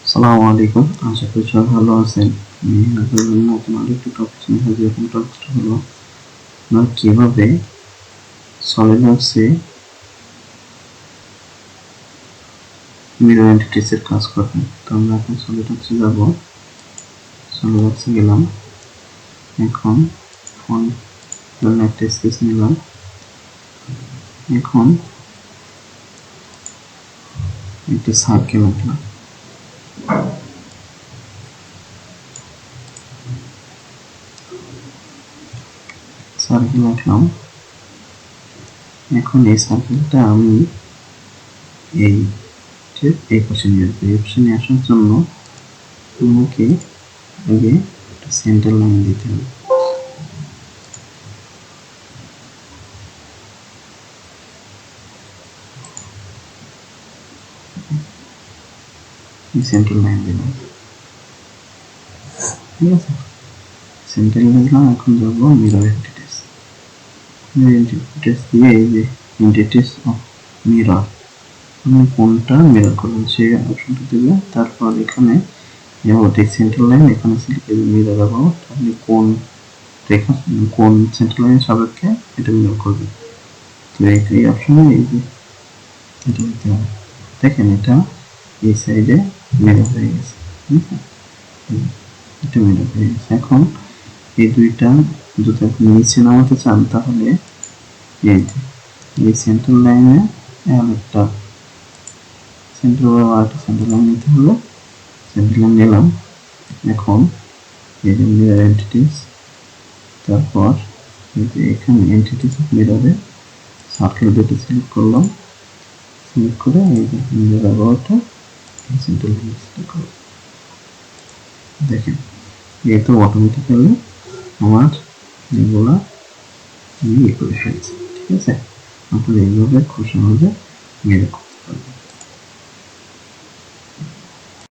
আসসালামু আলাইকুম, আশা করি সবাই ভালো আছেন। আমি আপনাদের নতুন আরেকটি টপিক নিয়ে হাজির হলাম। টপিকটা হলো আপনারা কিভাবে সলিডওয়ার্কসে মিরর এন্টিটিসের কাজ করবেন। তো আমরা এখন সলিডওয়ার্কসে যাব। সলিডওয়ার্কসে গেলাম। এখন ফোন একটা স্কেচ নিলাম। এখন একটা সার্কেল আঁকলাম। এখন এই সার্কেলটা আমি এই পাশে নিয়ে আসবো। এই পাশে নিয়ে আসার জন্য আমাকে আগে একটা সেন্টার লাইন দিতে হবে। সেন্টার লাইন দিলাম, ঠিক আছে। সেন্টার লাইন দিলাম। এখন যাবো মিরর এন্টিটিস। মিরর এন্টিটিস দিয়ে এই যে এন্টিটিস অফ মিরর, আপনি কোনটা মিরর করবেন সেই অপশনটা দেবেন। তারপর এখানে সেন্টার লাইন এখানে মিরর অ্যাবাউট, আপনি কোন রেখা কোন সেন্টার লাইনের সাপেক্ষে এটা মিরর করবেন। তো এই অপশনে এই যে এটা দিতে হবে। দেখেন এটা এই সাইডে মিরর হয়ে গেছে, ঠিক আছে। এটা মিরর হয়ে গেছে। এখন এই দুইটা যদি আপনি নিচে নামাতে চান তাহলে এই সেন্টার লাইনে একটা সেন্টার লাইন নিতে হবে। সেন্টার লাইন নিলাম। এখন এই যে মিরর এন্টিটিস, তারপর এই যে এখানে এন্টিটিস অফ মিররে সার্কেল দুটো সিলেক্ট করলাম। সিলেক্ট করে এই যে মিরর অ্যাবাউটটা সেন্টার লাইন সিলেক্ট করলাম। দেখেন এই তো অটোমেটিক্যালি আমার এগুলা আমি করে ফেলছি, ঠিক আছে। আপনারা এইভাবে খুব সহজে মেরে